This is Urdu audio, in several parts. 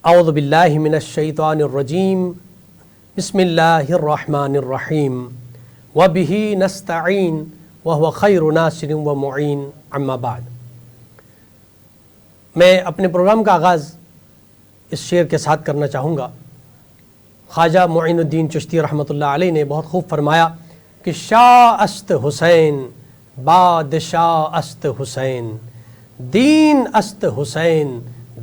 اعوذ باللہ من الشیطان الرجیم بسم اللہ الرحمن الرحیم وبہ نستعین وہو خیر ناصر ومعین اما بعد۔ میں اپنے پروگرام کا آغاز اس شعر کے ساتھ کرنا چاہوں گا۔ خواجہ معین الدین چشتی رحمۃ اللہ علیہ نے بہت خوب فرمایا کہ شاہ است حسین بادشاہ است حسین دین است حسین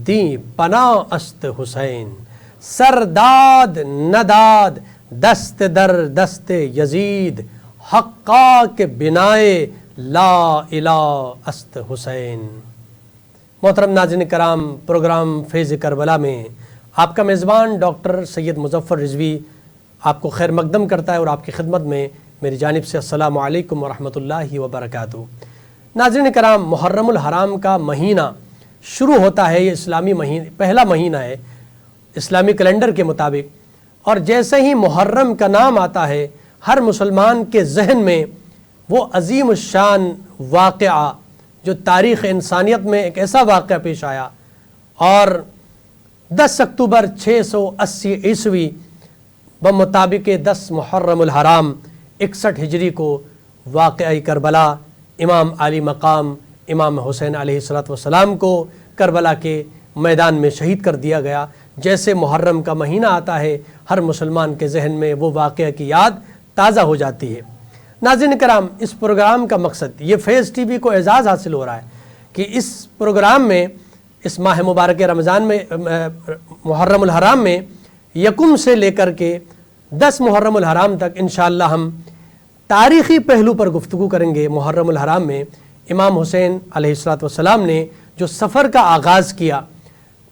دی پناہ است حسین سرداد نداد دست در دست یزید حقا کے بنائے لا الہ است حسین۔ محترم ناظرین کرام، پروگرام فیض کربلا میں آپ کا میزبان ڈاکٹر سید مظفر رضوی آپ کو خیر مقدم کرتا ہے اور آپ کی خدمت میں میری جانب سے السلام علیکم ورحمۃ اللہ وبرکاتہ۔ ناظرین کرام، محرم الحرام کا مہینہ شروع ہوتا ہے، یہ اسلامی پہلا مہینہ ہے اسلامی کیلنڈر کے مطابق، اور جیسے ہی محرم کا نام آتا ہے ہر مسلمان کے ذہن میں وہ عظیم الشان واقعہ جو تاریخ انسانیت میں ایک ایسا واقعہ پیش آیا اور 10 اکتوبر 680 عیسوی بمطابق 10 محرم الحرام 61 ہجری کو واقعہ کربلا امام علی مقام امام حسین علیہ السلام کو کربلا کے میدان میں شہید کر دیا گیا۔ جیسے محرم کا مہینہ آتا ہے ہر مسلمان کے ذہن میں وہ واقعہ کی یاد تازہ ہو جاتی ہے۔ ناظرین کرام، اس پروگرام کا مقصد یہ فیض ٹی وی کو اعزاز حاصل ہو رہا ہے کہ اس پروگرام میں اس ماہ مبارک رمضان میں محرم الحرام میں یکم سے لے کر کے 10 محرم الحرام تک انشاءاللہ ہم تاریخی پہلو پر گفتگو کریں گے۔ محرم الحرام میں امام حسین علیہ السلام نے جو سفر کا آغاز کیا،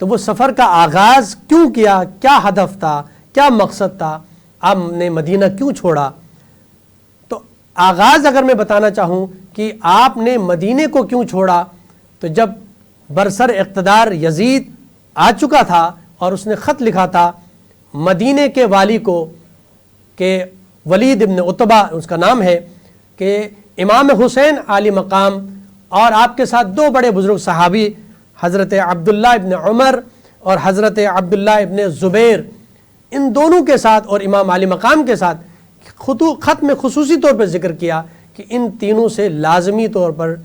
تو وہ سفر کا آغاز کیوں کیا، کیا ہدف تھا، کیا مقصد تھا، آپ نے مدینہ کیوں چھوڑا؟ تو آغاز اگر میں بتانا چاہوں کہ آپ نے مدینے کو کیوں چھوڑا، تو جب برسر اقتدار یزید آ چکا تھا اور اس نے خط لکھا تھا مدینے کے والی کو کہ ولید ابن عتبہ اس کا نام ہے، کہ امام حسین علی مقام اور آپ کے ساتھ 2 بڑے بزرگ صحابی حضرت عبداللہ ابن عمر اور حضرت عبداللہ ابن زبیر، ان دونوں کے ساتھ اور امام علی مقام کے ساتھ خط میں خصوصی طور پر ذکر کیا کہ ان تینوں سے لازمی طور پر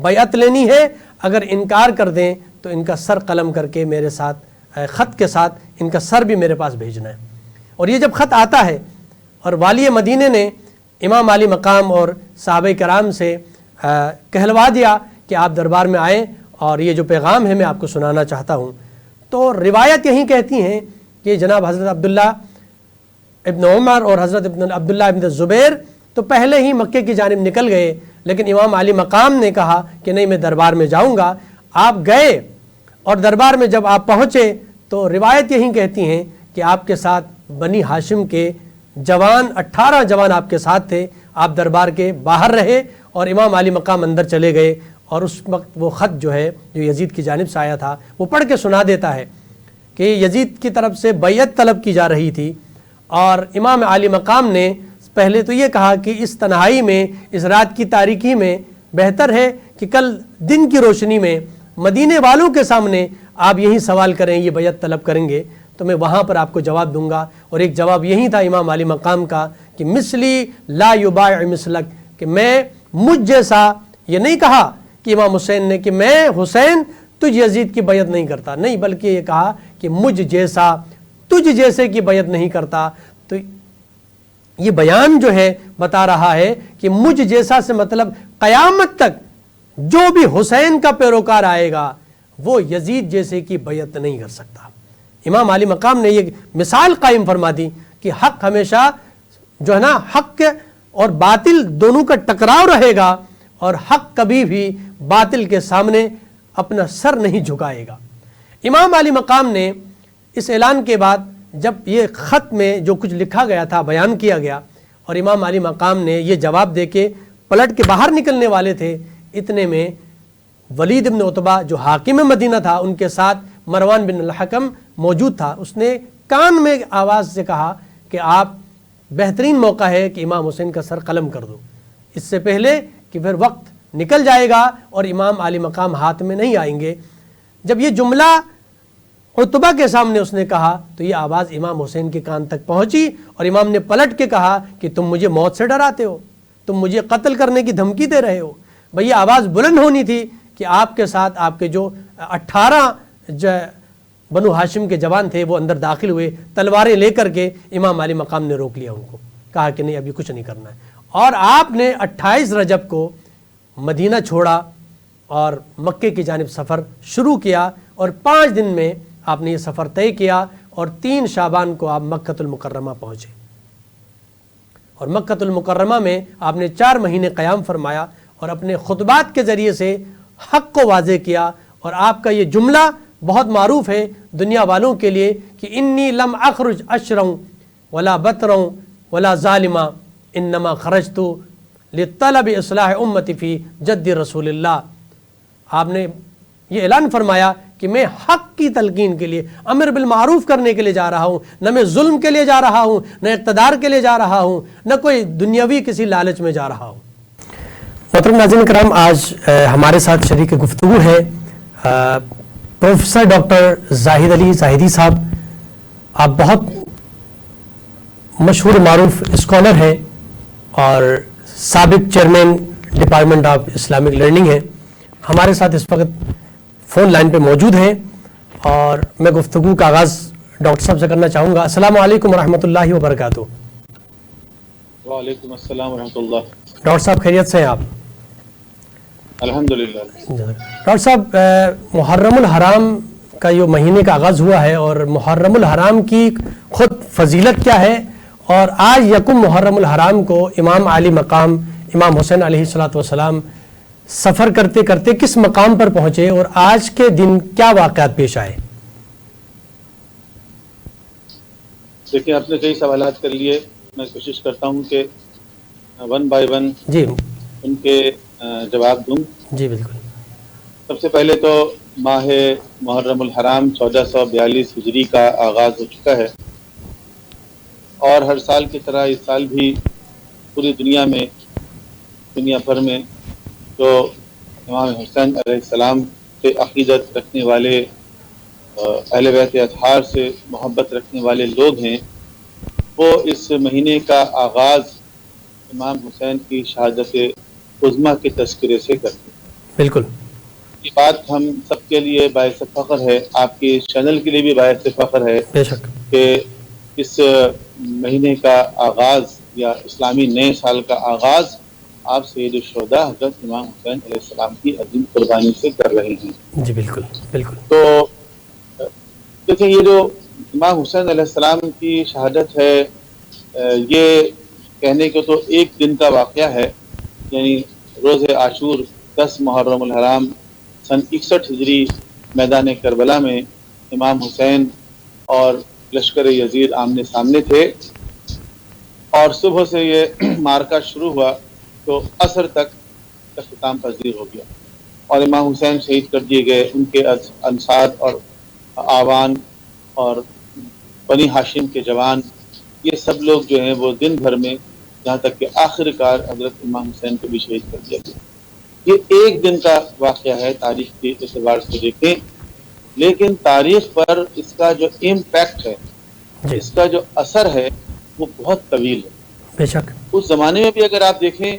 بیعت لینی ہے، اگر انکار کر دیں تو ان کا سر قلم کر کے میرے ساتھ خط کے ساتھ ان کا سر بھی میرے پاس بھیجنا ہے۔ اور یہ جب خط آتا ہے اور والی مدینے نے امام علی مقام اور صحابہ کرام سے کہلوا دیا کہ آپ دربار میں آئیں اور یہ جو پیغام ہے میں آپ کو سنانا چاہتا ہوں، تو روایت یہی کہتی ہیں کہ جناب حضرت عبداللہ ابن عمر اور حضرت عبداللہ ابن زبیر تو پہلے ہی مکے کی جانب نکل گئے، لیکن امام علی مقام نے کہا کہ نہیں، میں دربار میں جاؤں گا۔ آپ گئے اور دربار میں جب آپ پہنچے تو روایت یہی کہتی ہیں کہ آپ کے ساتھ بنی ہاشم کے جوان 18 جوان آپ کے ساتھ تھے، آپ دربار کے باہر رہے اور امام علی مقام اندر چلے گئے، اور اس وقت وہ خط جو ہے جو یزید کی جانب سے آیا تھا وہ پڑھ کے سنا دیتا ہے کہ یزید کی طرف سے بیعت طلب کی جا رہی تھی، اور امام علی مقام نے پہلے تو یہ کہا کہ اس تنہائی میں، اس رات کی تاریکی میں بہتر ہے کہ کل دن کی روشنی میں مدینے والوں کے سامنے آپ یہی سوال کریں، یہ بیعت طلب کریں گے تو میں وہاں پر آپ کو جواب دوں گا۔ اور ایک جواب یہی تھا امام علی مقام کا کہ مثلی لا یبایع مثلک، کہ میں مجھ جیسا، یہ نہیں کہا کہ امام حسین نے کہ میں حسین تجھ یزید کی بیعت نہیں کرتا، نہیں، بلکہ یہ کہا کہ مجھ جیسا تجھ جیسے کی بیعت نہیں کرتا۔ تو یہ بیان جو ہے بتا رہا ہے کہ مجھ جیسا سے مطلب قیامت تک جو بھی حسین کا پیروکار آئے گا وہ یزید جیسے کی بیعت نہیں کر سکتا۔ امام علی مقام نے یہ مثال قائم فرما دی کہ حق ہمیشہ جو ہے نا، حق اور باطل دونوں کا ٹکراؤ رہے گا، اور حق کبھی بھی باطل کے سامنے اپنا سر نہیں جھکائے گا۔ امام علی مقام نے اس اعلان کے بعد جب یہ خط میں جو کچھ لکھا گیا تھا بیان کیا گیا، اور امام علی مقام نے یہ جواب دے کے پلٹ کے باہر نکلنے والے تھے، اتنے میں ولید بن عتبہ جو حاکم مدینہ تھا، ان کے ساتھ مروان بن الحکم موجود تھا۔ اس نے کان میں آواز سے کہا کہ آپ بہترین موقع ہے کہ امام حسین کا سر قلم کر دو، اس سے پہلے کہ پھر وقت نکل جائے گا اور امام علی مقام ہاتھ میں نہیں آئیں گے۔ جب یہ جملہ عتبہ کے سامنے اس نے کہا تو یہ آواز امام حسین کے کان تک پہنچی اور امام نے پلٹ کے کہا کہ تم مجھے موت سے ڈراتے ہو، تم مجھے قتل کرنے کی دھمکی دے رہے ہو۔ بھئی یہ آواز بلند ہونی تھی کہ آپ کے ساتھ آپ کے جو 18 بنو ہاشم کے جوان تھے وہ اندر داخل ہوئے، تلواریں لے کر کے امام علی مقام نے روک لیا ان کو، کہا کہ نہیں ابھی کچھ نہیں کرنا ہے، اور آپ نے 28 رجب کو مدینہ چھوڑا اور مکے کی جانب سفر شروع کیا، اور 5 دن میں آپ نے یہ سفر طے کیا، اور 3 شعبان کو آپ مکۃ المکرمہ پہنچے، اور مکۃ المکرمہ میں آپ نے 4 مہینے قیام فرمایا اور اپنے خطبات کے ذریعے سے حق کو واضح کیا، اور آپ کا یہ جملہ بہت معروف ہے دنیا والوں کے لیے کہ انی لم اخرج اشرا ولا بطرا ولا ظالما انما خرجت لطلب اصلاح امتی فی جد رسول اللہ۔ آپ نے یہ اعلان فرمایا کہ میں حق کی تلقین کے لیے، امر بالمعروف کرنے کے لیے جا رہا ہوں، نہ میں ظلم کے لیے جا رہا ہوں، نہ اقتدار کے لیے جا رہا ہوں، نہ کوئی دنیاوی کسی لالچ میں جا رہا ہوں۔ محترم ناظرین کرام، آج ہمارے ساتھ شریک گفتگو ہے پروفیسر ڈاکٹر زاہد علی زاہدی صاحب۔ آپ بہت مشہور معروف اسکالر ہیں اور سابق chairman department of Islamic learning ہیں، ہمارے ساتھ اس وقت فون لائن پہ موجود ہیں، اور میں گفتگو کا آغاز ڈاکٹر صاحب سے کرنا چاہوں گا۔ السلام علیکم ورحمۃ اللہ وبرکاتہ۔ وعلیکم السلام ورحمۃ اللہ۔ ڈاکٹر صاحب خیریت سے ہیں آپ؟ الحمدللہ۔ ڈاکٹر صاحب، محرم الحرام کا یہ مہینے کا آغاز ہوا ہے، اور محرم الحرام کی خود فضیلت کیا ہے، اور آج یکم محرم الحرام کو امام علی مقام امام حسین علیہ الصلوۃ والسلام سفر کرتے کرتے کس مقام پر پہنچے، اور آج کے دن کیا واقعات پیش آئے؟ دیکھیں، آپ نے کئی سوالات کر لیے، میں کوشش کرتا ہوں کہ 1 بائی 1 جی ان کے جواب دوں۔ جی بالکل۔ سب سے پہلے تو ماہ محرم الحرام 1442 ہجری کا آغاز ہو چکا ہے، اور ہر سال کی طرح اس سال بھی پوری دنیا بھر میں جو امام حسین علیہ السلام سے عقیدت رکھنے والے، اہل بیت اطہار سے محبت رکھنے والے لوگ ہیں، وہ اس مہینے کا آغاز امام حسین کی شہادت عظمیٰ کے تذکرے سے کرتے ہیں۔ بالکل، یہ بات ہم سب کے لیے باعث فخر ہے، آپ کے چینل کے لیے بھی باعث فخر ہے بے شک کہ اس مہینے کا آغاز یا اسلامی نئے سال کا آغاز آپ سید الشہداء حضرت امام حسین علیہ السلام کی عظیم قربانی سے کر رہے ہیں۔ جی بالکل بالکل۔ تو دیکھیں، یہ جو امام حسین علیہ السلام کی شہادت ہے، یہ کہنے کو تو ایک دن کا واقعہ ہے، یعنی روز عاشور 10 محرم الحرام سن 61 ہجری میدان کربلا میں امام حسین اور لشکر یزید آمنے سامنے تھے، اور صبح سے یہ معرکہ شروع ہوا تو عصر تک اختتام پذیر ہو گیا، اور امام حسین شہید کر دیے گئے۔ ان کے انصار اور آوان اور بنی ہاشم کے جوان، یہ سب لوگ جو ہیں وہ دن بھر میں، جہاں تک کہ آخر کار حضرت امام حسین کو بھی شہید کر دیا گیا۔ یہ ایک دن کا واقعہ ہے تاریخ کے اعتبار سے دیکھیں، لیکن تاریخ پر اس کا جو امپیکٹ ہے، اس کا جو اثر ہے، وہ بہت طویل ہے۔ بے شک اس زمانے میں بھی اگر آپ دیکھیں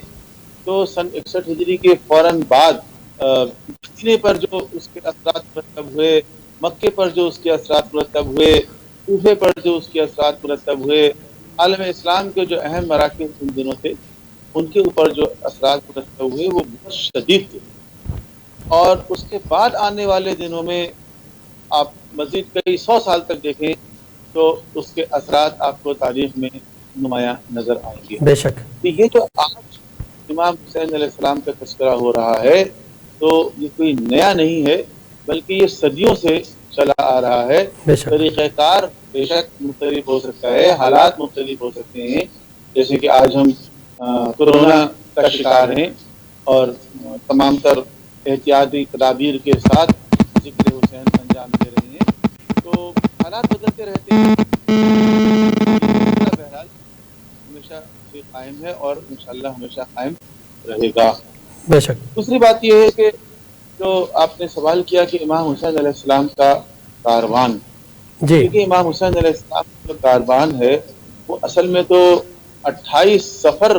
تو سن 61 ہجری کے فوراً بعد مدینے پر جو اس کے اثرات مرتب ہوئے، مکے پر جو اس کے اثرات مرتب ہوئے، کوفے پر جو اس کے اثرات مرتب ہوئے، عالم اسلام کے جو اہم مراکز ان دنوں تھے، ان کے اوپر جو اثرات مرتب ہوئے وہ بہت شدید تھے۔ اور اس کے بعد آنے والے دنوں میں آپ مزید کئی 100 سال تک دیکھیں تو اس کے اثرات آپ کو تاریخ میں نمایاں نظر آئیں گے۔ بے شک یہ جو آج امام حسین علیہ السلام کا تذکرہ ہو رہا ہے، تو یہ کوئی نیا نہیں ہے، بلکہ یہ صدیوں سے چلا آ رہا ہے۔ طریقہ کار بے شک مختلف ہو سکتا ہے، حالات مختلف ہو سکتے ہیں، جیسے کہ آج ہم کورونا کا شکار ہیں اور تمام تر احتیاطی تدابیر کے ساتھ ذکر حسین انجام دے رہے ہیں، تو حالات بدلتے رہتے ہیں۔ بہرحال ہمیشہ سے قائم ہے اور انشاءاللہ ہمیشہ قائم رہے گا۔ بے شک۔ دوسری بات یہ ہے کہ جو آپ نے سوال کیا کہ امام حسین علیہ السلام کا کاروان جی کیونکہ امام حسین علیہ السلام کا جو کاروان ہے وہ اصل میں تو 28 سفر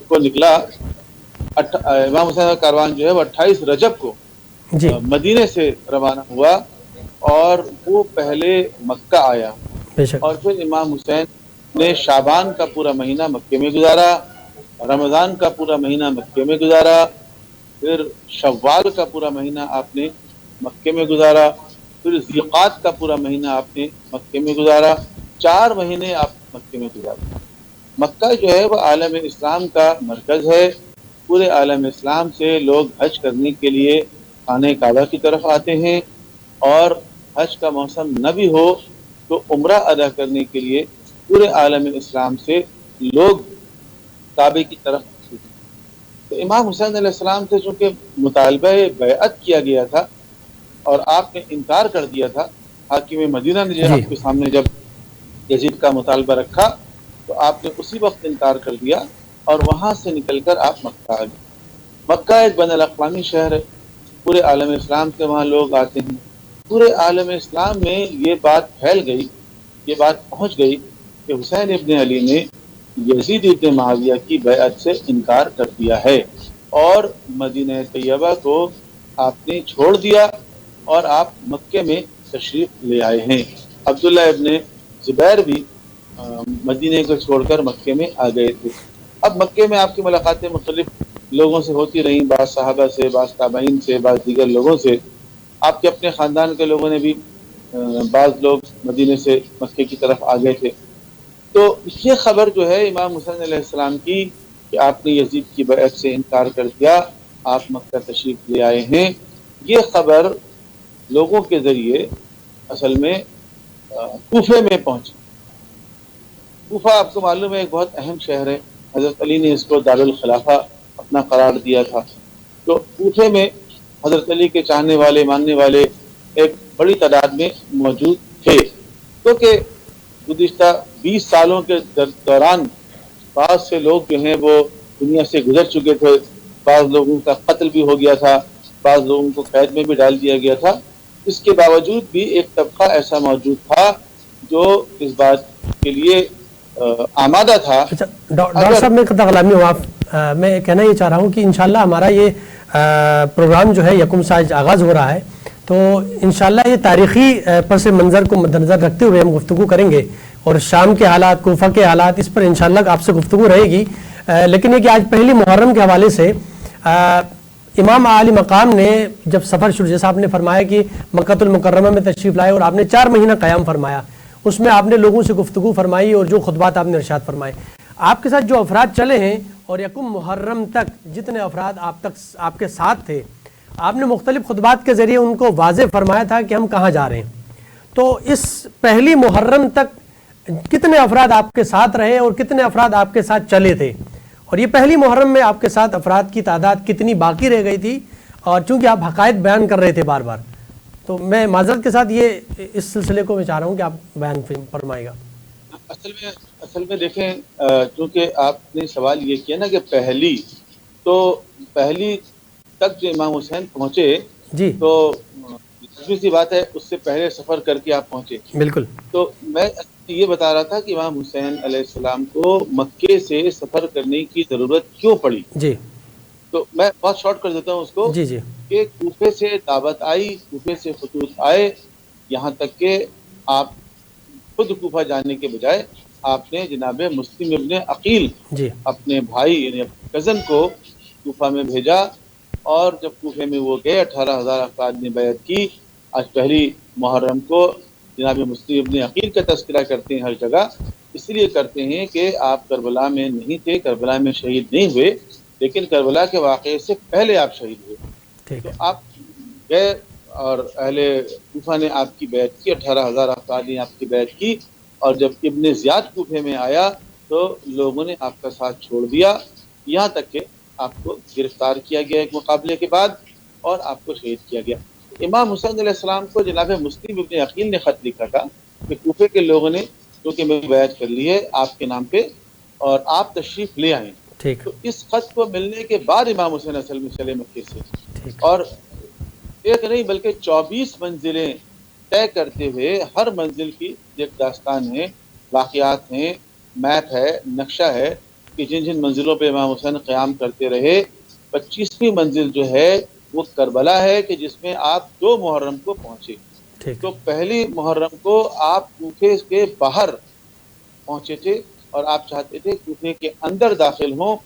کو نکلا. امام حسین کا کاروان جو ہے وہ 28 رجب کو جی مدینے سے روانہ ہوا اور وہ پہلے مکہ آیا. بے شک. اور پھر امام حسین نے شعبان کا پورا مہینہ مکے میں گزارا، رمضان کا پورا مہینہ مکے میں گزارا، پھر شوال کا پورا مہینہ آپ نے مکے میں گزارا، پھر ذیقات کا پورا مہینہ آپ نے مکے میں گزارا. 4 مہینے آپ مکے میں گزارے. مکہ جو ہے وہ عالم اسلام کا مرکز ہے. پورے عالم اسلام سے لوگ حج کرنے کے لیے خانہ کعبہ کی طرف آتے ہیں، اور حج کا موسم نہ بھی ہو تو عمرہ ادا کرنے کے لیے پورے عالم اسلام سے لوگ کعبے کی طرف آتے ہیں. تو امام حسین علیہ السلام سے چونکہ مطالبہ بیعت کیا گیا تھا اور آپ نے انکار کر دیا تھا، حاکم مدینہ نے جی آپ کے سامنے جب یزید کا مطالبہ رکھا تو آپ نے اسی وقت انکار کر دیا اور وہاں سے نکل کر آپ مکہ آ گئے. مکہ ایک بین الاقوامی شہر ہے، پورے عالم اسلام سے وہاں لوگ آتے ہیں. پورے عالم اسلام میں یہ بات پھیل گئی، یہ بات پہنچ گئی کہ حسین ابن علی نے یزید ابن معاویہ کی بیعت سے انکار کر دیا ہے اور مدینہ طیبہ کو آپ نے چھوڑ دیا اور آپ مکے میں تشریف لے آئے ہیں. عبداللہ ابن زبیر بھی مدینہ کو چھوڑ کر مکے میں آ گئے تھے. اب مکے میں آپ کی ملاقاتیں مختلف لوگوں سے ہوتی رہیں، بعض صحابہ سے، بعض تابعین سے، بعض دیگر لوگوں سے. آپ کے اپنے خاندان کے لوگوں نے بھی بعض لوگ مدینے سے مکے کی طرف آ گئے تھے. تو یہ خبر جو ہے امام حسین علیہ السلام کی کہ آپ نے یزید کی بیعت سے انکار کر دیا، آپ مکہ تشریف لے آئے ہیں، یہ خبر لوگوں کے ذریعے اصل میں کوفے میں پہنچی. کوفہ آپ کو معلوم ہے ایک بہت اہم شہر ہے، حضرت علی نے اس کو دارالخلافہ اپنا قرار دیا تھا. تو کوفے میں حضرت علی کے چاہنے والے، ماننے والے ایک بڑی تعداد میں موجود تھے، کیونکہ گزشتہ 20 سالوں کے دوران بعض سے لوگ جو ہیں وہ دنیا سے گزر چکے تھے، بعض لوگوں کا قتل بھی ہو گیا تھا، بعض لوگوں کو قید میں بھی ڈال دیا گیا تھا. اس کے باوجود بھی ایک طبقہ ایسا موجود تھا جو اس بات کے لیے آمادہ تھا. اچھا ڈاکٹر صاحب میں قطع غلامی ہوں، میں کہنا یہ چاہ رہا ہوں کہ انشاءاللہ ہمارا یہ پروگرام جو ہے یکم سے آغاز ہو رہا ہے، تو انشاءاللہ یہ تاریخی پس منظر کو مد نظر رکھتے ہوئے ہم گفتگو کریں گے، اور شام کے حالات، کوفہ کے حالات، اس پر انشاءاللہ آپ سے گفتگو رہے گی. لیکن یہ کہ آج پہلی محرم کے حوالے سے امام عالی مقام نے جب سفر شروع، جیسا آپ نے فرمایا کہ مکہ المکرمہ میں تشریف لائے اور آپ نے 4 مہینہ قیام فرمایا، اس میں آپ نے لوگوں سے گفتگو فرمائی اور جو خطبات آپ نے ارشاد فرمائے. آپ کے ساتھ جو افراد چلے ہیں اور یکم محرم تک جتنے افراد آپ کے ساتھ تھے، آپ نے مختلف خطبات کے ذریعے ان کو واضح فرمایا تھا کہ ہم کہاں جا رہے ہیں. تو اس پہلی محرم تک کتنے افراد آپ کے ساتھ رہے اور کتنے افراد آپ کے ساتھ چلے تھے، اور یہ پہلی محرم میں آپ کے ساتھ افراد کی تعداد کتنی باقی رہ گئی تھی؟ اور چونکہ آپ حقائق بیان کر رہے تھے بار بار، تو میں معذرت کے ساتھ یہ اس سلسلے کو میں چاہ رہا ہوں کہ آپ بیان فرمائے گا. اصل میں دیکھیں، چونکہ آپ نے سوال یہ کیا نا کہ پہلی تک جو امام حسین پہنچے، جی تو سی بات ہے اس سے پہلے سفر کر کے آپ پہنچے. بالکل. تو میں یہ بتا رہا تھا کہ امام حسین علیہ السلام کو مکے سے سفر کرنے کی ضرورت کیوں پڑی. جی تو میں بہت شارٹ کر دیتا ہوں اس کو، جی جی کہ کوفے سے دعوت آئی، کوفے سے خطوط آئے، یہاں تک کہ آپ خود کوفہ جانے کے بجائے آپ نے جناب مسلم ابن عقیل جی اپنے بھائی یعنی اپنے کزن کو کوفہ میں بھیجا، اور جب کوفے میں وہ گئے 18,000 افراد نے بیعت کی. آج پہلی محرم کو جناب مسلم ابن عقیل کا تذکرہ کرتے ہیں ہر جگہ، اس لیے کرتے ہیں کہ آپ کربلا میں نہیں تھے، کربلا میں شہید نہیں ہوئے، لیکن کربلا کے واقعے سے پہلے آپ شہید ہوئے. ٹھیک تو ہے. آپ گئے اور اہل کوفہ نے آپ کی بیعت کی، 18,000 افراد نے آپ کی بیعت کی. اور جب ابن زیاد کوفے میں آیا تو لوگوں نے آپ کا ساتھ چھوڑ دیا، یہاں تک کہ آپ کو گرفتار کیا گیا ایک مقابلے کے بعد اور آپ کو شہید کیا گیا. امام حسین علیہ السلام کو جناب مسلم ابن عقیل نے خط لکھا تھا کہ کوفے کے لوگوں نے کیونکہ میں بیعت کر لی ہے آپ کے نام پہ اور آپ تشریف لے آئیں. ٹھیک تو اس خط کو ملنے کے بعد امام حسین اصل میں چلے مکے سے، ٹھیک اور ایک نہیں بلکہ 24 منزلیں طے کرتے ہوئے ہر منزل کی ایک داستان ہے، واقعات ہیں، میپ ہے، نقشہ ہے کہ جن جن منزلوں پہ امام حسین قیام کرتے رہے۔ 25ویں منزل جو ہے وہ کربلا ہے کہ جس میں آپ 2 محرم کو پہنچے۔ ٹھیک تو پہلی محرم کو آپ کوفے کے باہر پہنچے تھے اور آپ چاہتے تھے کوفے کے اندر داخل ہوں،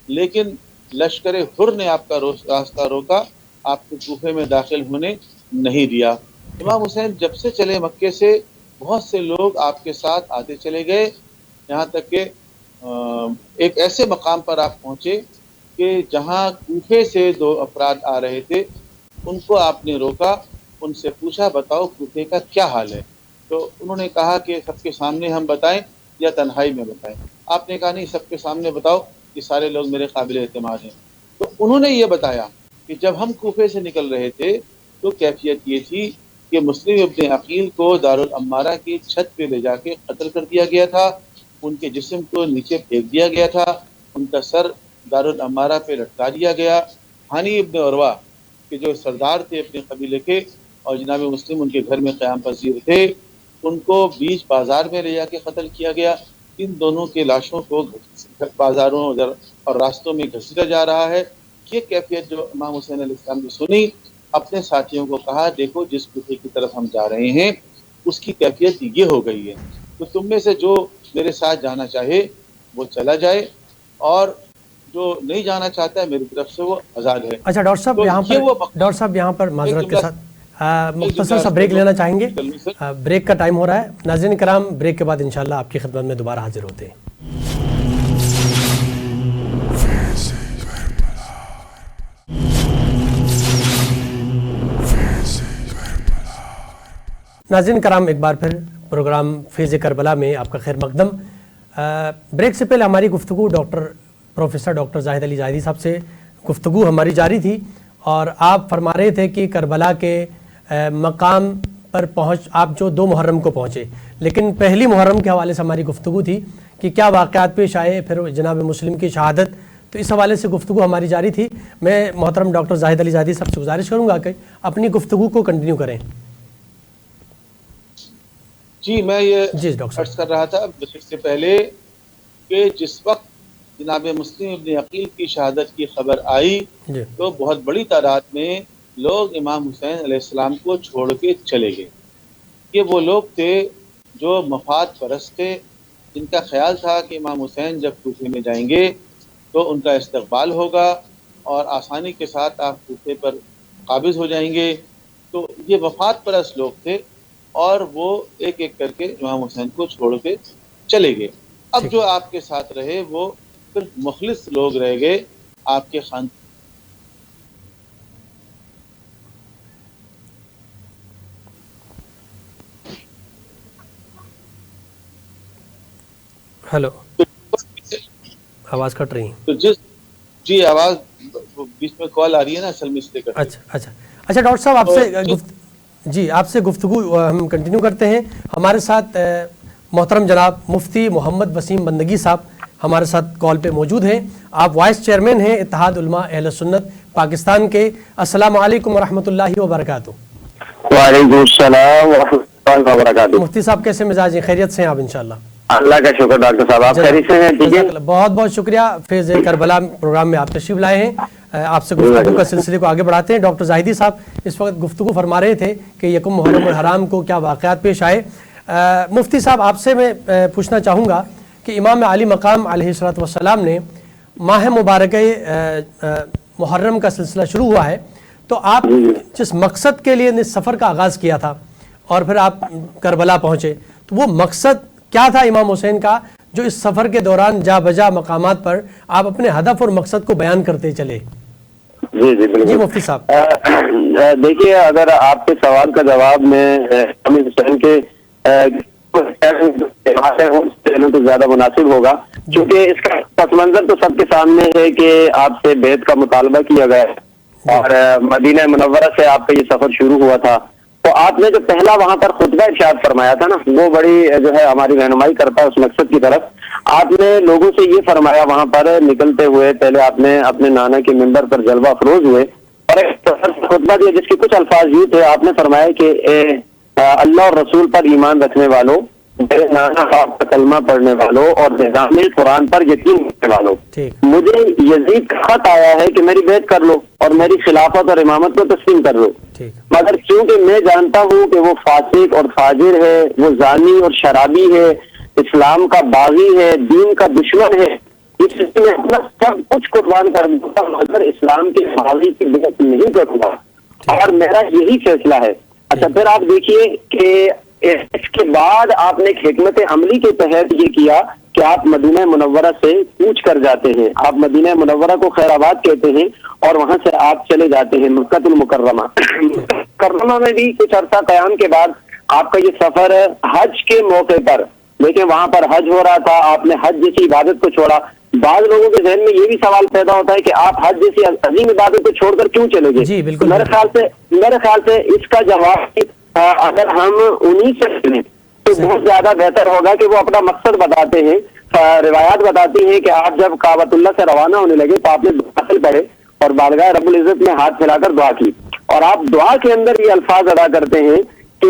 لیکن لشکر حر نے آپ کا راستہ روکا، آپ کو کوفے میں داخل ہونے نہیں دیا۔ امام حسین جب سے چلے مکے سے بہت سے لوگ آپ کے ساتھ آتے چلے گئے، یہاں تک کہ ایک ایسے مقام پر آپ پہنچے کہ جہاں کوفے سے 2 افراد آ رہے تھے، ان کو آپ نے روکا، ان سے پوچھا بتاؤ کوفے کا کیا حال ہے؟ تو انہوں نے کہا کہ سب کے سامنے ہم بتائیں یا تنہائی میں بتائیں؟ آپ نے کہا نہیں، سب کے سامنے بتاؤ، یہ سارے لوگ میرے قابل اعتماد ہیں۔ تو انہوں نے یہ بتایا کہ جب ہم کوفے سے نکل رہے تھے تو کیفیت یہ تھی کہ مسلم ابن عقیل کو دارالعمارہ کی چھت پہ لے جا کے قتل کر دیا گیا تھا، ان کے جسم کو نیچے پھینک دیا گیا تھا، ان کا سر دارالعمارہ پہ لٹکا دیا گیا۔ ہانی ابن عروہ کہ جو سردار تھے اپنے قبیلے کے اور جناب مسلم ان کے گھر میں قیام پذیر تھے، ان کو بیچ بازار میں لے جا کے قتل کیا گیا۔ ان دونوں کے لاشوں کو بازاروں اور راستوں میں گھسیٹا جا رہا ہے۔ یہ کیفیت جو امام حسین علیہ السلام نے سنی، اپنے ساتھیوں کو کہا دیکھو جس کوفے کی طرف ہم جا رہے ہیں اس کی کیفیت یہ ہو گئی ہے، تو تم میں سے جو میرے ساتھ جانا چاہے وہ چلا جائے، اور جو نہیں جانا چاہتا ہے میری طرف سے وہ آزاد ہے۔ اچھا ڈاکٹر صاحب یہاں پر معذرت کے ساتھ مختصر سا بریک لینا چاہیں گے، بریک کا ٹائم ہو رہا ہے۔ ناظرین کرام، بریک کے بعد انشاءاللہ آپ کی خدمت میں دوبارہ حاضر ہوتے ہیں۔ ناظرین کرام، ایک بار پھر پروگرام فیض کربلا میں آپ کا خیر مقدم۔ بریک سے پہلے ہماری گفتگو پروفیسر ڈاکٹر زاہد علی زاہدی صاحب سے گفتگو ہماری جاری تھی، اور آپ فرما رہے تھے کہ کربلا کے مقام پر آپ جو 2 محرم کو پہنچے، لیکن پہلی محرم کے حوالے سے ہماری گفتگو تھی کہ کیا واقعات پیش آئے، پھر جناب مسلم کی شہادت، تو اس حوالے سے گفتگو ہماری جاری تھی۔ میں محترم ڈاکٹر زاہد علی زاہدی صاحب سے گزارش کروں گا کہ اپنی گفتگو کو کنٹینیو کریں۔ جی، میں یہ جی ڈاکٹر عرض کر رہا تھا بریک سے پہلے کہ جس وقت جناب مسلم ابن عقیل کی شہادت کی خبر آئی جی تو بہت بڑی تعداد میں لوگ امام حسین علیہ السلام کو چھوڑ کے چلے گئے۔ یہ وہ لوگ تھے جو مفاد پرست تھے، جن کا خیال تھا کہ امام حسین جب کوفے میں جائیں گے تو ان کا استقبال ہوگا اور آسانی کے ساتھ آپ کوفے پر قابض ہو جائیں گے۔ تو یہ مفاد پرست لوگ تھے اور وہ ایک ایک کر کے امام حسین کو چھوڑ کے چلے گئے۔ اب جو آپ کے ساتھ رہے وہ صرف مخلص لوگ رہ گئے، آپ کے خاندان۔ ہیلو، آواز کٹ رہی ہے؟ تو جی آواز بیچ میں کال آ رہی ہے نا، اصل میں اس لیے کٹ رہی ہے۔ اچھا ڈاکٹر صاحب آپ سے گفتگو ہم کنٹینیو کرتے ہیں۔ ہمارے ساتھ محترم جناب مفتی محمد وسیم بندگی صاحب ہمارے ساتھ کال پہ موجود ہیں۔ آپ وائس چیئرمین ہیں اتحاد علماء اہل سنت پاکستان کے۔ السلام علیکم ورحمۃ اللہ وبرکاتہ۔ وعلیکم السلام ورحمۃ اللہ وبرکاتہ۔ مفتی صاحب کیسے مزاج ہیں؟ خیریت سے ہیں آپ انشاءاللہ؟ اللہ کا شکر ڈاکٹر صاحب، آپ خیریت سے ہیں؟ ٹھیک ہے، بہت بہت شکریہ۔ فیض کربلا پروگرام میں آپ تشریف لائے ہیں، آپ سے گفتگو کا سلسلے کو آگے بڑھاتے ہیں۔ ڈاکٹر زاہدی صاحب اس وقت گفتگو فرما رہے تھے کہ یکم محرم الحرام کو کیا واقعات پیش آئے۔ مفتی صاحب آپ سے میں پوچھنا چاہوں گا کہ امام علی مقام علیہ الصلوۃ والسلام نے ماہ مبارکہ محرم کا سلسلہ شروع ہوا ہے، تو آپ جس مقصد کے لیے سفر کا آغاز کیا تھا اور پھر آپ کربلا پہنچے، تو وہ مقصد کیا تھا امام حسین کا جو اس سفر کے دوران جا بجا مقامات پر آپ اپنے ہدف اور مقصد کو بیان کرتے چلے؟ جی بالکل۔ جی مفتی صاحب دیکھیے، اگر آپ کے سوال کا جواب میں امام حسین کے تو زیادہ مناسب ہوگا، کیونکہ اس کا پس منظر تو سب کے سامنے ہے کہ آپ سے بیعت کا مطالبہ کیا گیا اور مدینہ منورہ سے آپ کا یہ سفر شروع ہوا تھا۔ تو آپ نے جو پہلا وہاں پر خطبہ ارشاد فرمایا تھا نا، وہ بڑی جو ہے ہماری رہنمائی کرتا ہے اس مقصد کی طرف۔ آپ نے لوگوں سے یہ فرمایا وہاں پر نکلتے ہوئے، پہلے آپ نے اپنے نانا کے منبر پر جلوہ افروز ہوئے اور ایک خطبہ دیا جس کے کچھ الفاظ یہ تھے، آپ نے فرمایا کہ اے اللہ اور رسول پر ایمان رکھنے والوں، میرے نانا باپ کا کلمہ پڑھنے والوں اور نظام قرآن پر یقین رکھنے والوں، مجھے یزید کا خط آیا ہے کہ میری بیعت کر لو اور میری خلافت اور امامت کو تسلیم کر لو، مگر کیونکہ میں جانتا ہوں کہ وہ فاسق اور فاجر ہے، وہ زانی اور شرابی ہے، اسلام کا باغی ہے، دین کا دشمن ہے، اس لیے میں اپنا سب کچھ قربان کر دوں گا مگر اسلام کے باغی کی بیعت نہیں کروں گا، اور میرا یہی فیصلہ ہے۔ اچھا پھر آپ دیکھیے کہ اس کے بعد آپ نے ایک حکمت عملی کے تحت یہ کیا کہ آپ مدینہ منورہ سے کوچ کر جاتے ہیں، آپ مدینہ منورہ کو خیر آباد کہتے ہیں، اور وہاں سے آپ چلے جاتے ہیں مکہ المکرمہ۔ مکرمہ میں بھی کچھ عرصہ قیام کے بعد آپ کا یہ سفر حج کے موقع پر، دیکھیں وہاں پر حج ہو رہا تھا، آپ نے حج جیسی عبادت کو چھوڑا۔ بعض لوگوں کے ذہن میں یہ بھی سوال پیدا ہوتا ہے کہ آپ حج جیسی عظیم عبادت کو چھوڑ کر کیوں چلے گئے؟ میرے خیال سے اس کا جواب اگر ہم انہی سے سنیں تو بہت زیادہ بہتر ہوگا کہ وہ اپنا مقصد بتاتے ہیں۔ روایات بتاتی ہیں کہ آپ جب کعبۃ اللہ سے روانہ ہونے لگے تو آپ نے دعا پڑھے اور بارگاہ رب العزت میں ہاتھ پھیلا کر دعا کی، اور آپ دعا کے اندر یہ الفاظ ادا کرتے ہیں کہ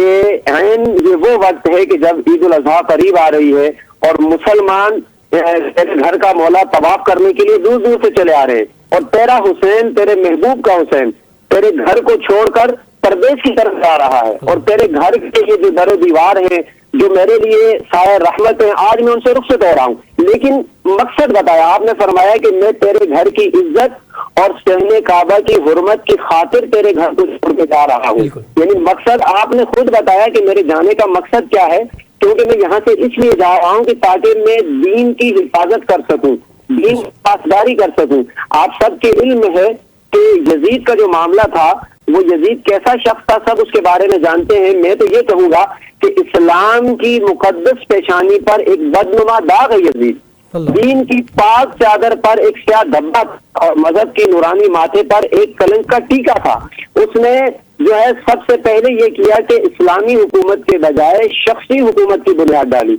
یہ وہ وقت ہے کہ جب عید الاضحیٰ قریب آ رہی ہے اور مسلمان تیرے گھر کا مولا طواف کرنے کے لیے دور دور سے چلے آ رہے ہیں، اور تیرا حسین، تیرے محبوب کا حسین تیرے گھر کو چھوڑ کر پردیس کی طرف جا رہا ہے، اور تیرے گھر کے یہ جو در و دیوار ہیں جو میرے لیے سایہ رحمت ہیں، آج میں ان سے رخصت ہو رہا ہوں، لیکن مقصد بتایا آپ نے، فرمایا کہ میں تیرے گھر کی عزت اور صحن کعبہ کی حرمت کی خاطر تیرے گھر کو چھوڑ کے جا رہا ہوں۔ یعنی مقصد آپ نے خود بتایا کہ میرے جانے کا مقصد کیا ہے، کیونکہ میں یہاں سے اس لیے جا رہا ہوں کہ تاکہ میں دین کی حفاظت کر سکوں، دین کی پاسداری کر سکوں۔ آپ سب کے علم ہے کہ یزید کا جو معاملہ تھا، وہ یزید کیسا شخص تھا، سب اس کے بارے میں جانتے ہیں۔ میں تو یہ کہوں گا کہ اسلام کی مقدس پیشانی پر ایک بدنما داغ ہے یزید، دین کی پاک چادر پر ایک سیاہ دھبا اور مذہب کی نورانی ماتھے پر ایک کلنک کا ٹیکا تھا۔ اس نے جو ہے سب سے پہلے یہ کیا کہ اسلامی حکومت کے بجائے شخصی حکومت کی بنیاد ڈالی۔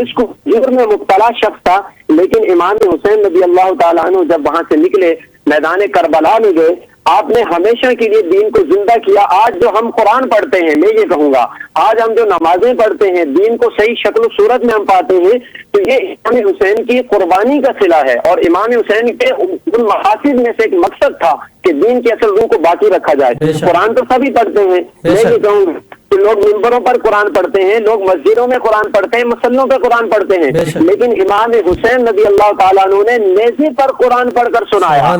اس کو جرم میں مبتلا شخص تھا، لیکن امام حسین رضی اللہ تعالیٰ عنہ جب وہاں سے نکلے، میدان کربلا میں گئے، آپ نے ہمیشہ کے لیے دین کو زندہ کیا۔ آج جو ہم قرآن پڑھتے ہیں، میں یہ کہوں گا آج ہم جو نمازیں پڑھتے ہیں، دین کو صحیح شکل و صورت میں ہم پاتے ہیں، تو یہ امام حسین کی قربانی کا صلہ ہے، اور امام حسین کے ان مقاصد میں سے ایک مقصد تھا کہ دین کی اصل روح کو باقی رکھا جائے۔ قرآن تو سبھی پڑھتے ہیں، میں یہ کہوں گا کہ لوگ ممبروں پر قرآن پڑھتے ہیں، لوگ مسجدوں میں قرآن پڑھتے ہیں، مسلوں پہ قرآن پڑھتے ہیں، لیکن امام حسین رضی اللہ تعالیٰ عنہ نے نیزے پر قرآن پڑھ کر سنایا۔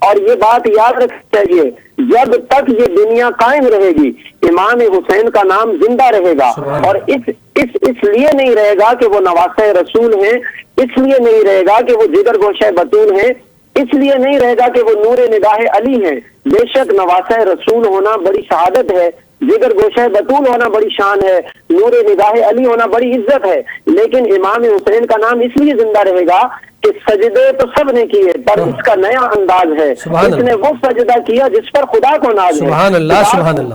اور یہ بات یاد رکھنی چاہیے، جب تک یہ دنیا قائم رہے گی امام حسین کا نام زندہ رہے گا، اور اس لیے نہیں رہے گا کہ وہ نواسہ رسول ہیں، اس لیے نہیں رہے گا کہ وہ جگر گوشہ بطول ہیں، اس لیے نہیں رہے گا کہ وہ نور نگاہ علی ہیں۔ بے شک نواسہ رسول ہونا بڑی سعادت ہے، جگر گوشہ بطول ہونا بڑی شان ہے، نور نگاہ علی ہونا بڑی عزت ہے، لیکن امام حسین کا نام اس لیے زندہ رہے گا کہ سجدے تو سب نے کیے، پر اس کا نیا انداز ہے، اس نے وہ سجدہ کیا جس پر خدا کو ناز ہے۔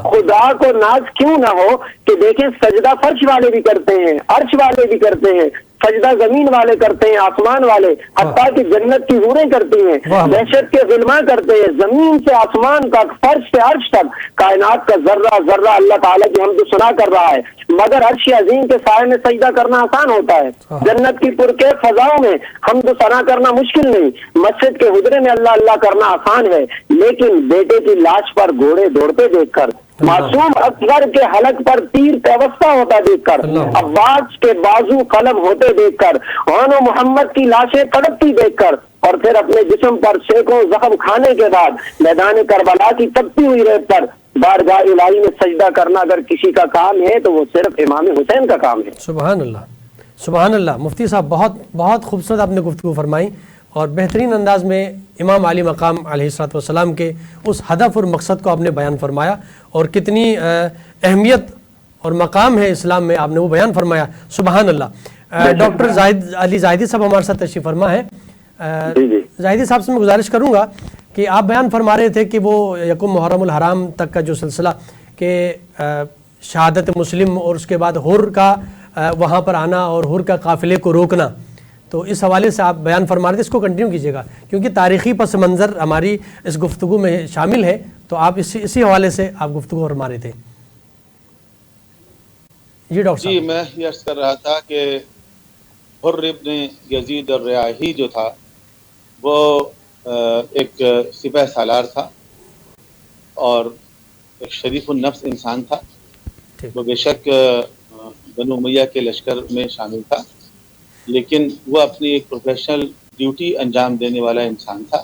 خدا کو ناز کیوں نہ ہو کہ دیکھیں سجدہ فرش والے بھی کرتے ہیں، عرش والے بھی کرتے ہیں، سجدہ زمین والے کرتے ہیں، آسمان والے، حتیٰ کہ جنت کی حوریں کرتی ہیں، دہشت کے غلماں کرتے ہیں، زمین سے آسمان تک، فرش سے عرش تک، کائنات کا ذرہ ذرہ اللہ تعالیٰ کی حمد سنا کر رہا ہے، مگر عرش عظیم کے سائے میں سجدہ کرنا آسان ہوتا ہے۔ جنت کی پرکیف فضاؤں میں حمد ثنا کرنا مشکل نہیں، مسجد کے حجرے میں اللہ اللہ کرنا آسان ہے، لیکن بیٹے کی لاش پر گھوڑے دوڑتے دیکھ کر، معصوم اصغر کے حلق پر تیر پیوستہ ہوتا دیکھ کر، عباس کے بازو قلم ہوتے دیکھ کر، و محمد کی لاشیں تڑپتی دیکھ کر، اور پھر اپنے جسم پر سینکڑوں زخم کھانے کے بعد میدان کربلا کی تپتی ہوئی ریت پر بارگاہ الہی میں سجدہ کرنا اگر کسی کا کام ہے تو وہ صرف امام حسین کا کام ہے۔ سبحان اللہ، سبحان اللہ۔ مفتی صاحب بہت خوبصورت آپ نے گفتگو فرمائی، اور بہترین انداز میں امام علی مقام علیہ الصلوۃ والسلام کے اس ہدف اور مقصد کو آپ نے بیان فرمایا، اور کتنی اہمیت اور مقام ہے اسلام میں آپ نے وہ بیان فرمایا۔ سبحان اللہ۔ ڈاکٹر زاہد علی زاہدی صاحب ہمارے ساتھ تشریف فرما ہے۔ زاہدی صاحب سے میں گزارش کروں گا کہ آپ بیان فرما رہے تھے کہ وہ یکم محرم الحرام تک کا جو سلسلہ کہ شہادت مسلم اور اس کے بعد حر کا وہاں پر آنا اور حر کا قافلے کو روکنا، تو اس حوالے سے آپ بیان فرما رہے تھے، اس کو کنٹینیو کیجیے گا کیونکہ تاریخی پس منظر ہماری اس گفتگو میں شامل ہے، تو آپ اسی حوالے سے آپ گفتگو فرما رہے تھے۔ جی ڈاکٹر جی صاحب. میں یہ عرض کر رہا تھا کہ حر ابن یزید الریاحی جو تھا وہ ایک سپہ سالار تھا اور ایک شریف النفس انسان تھا. ٹھیک. وہ بے شک بنو امیہ کے لشکر میں شامل تھا، لیکن وہ اپنی ایک پروفیشنل ڈیوٹی انجام دینے والا انسان تھا.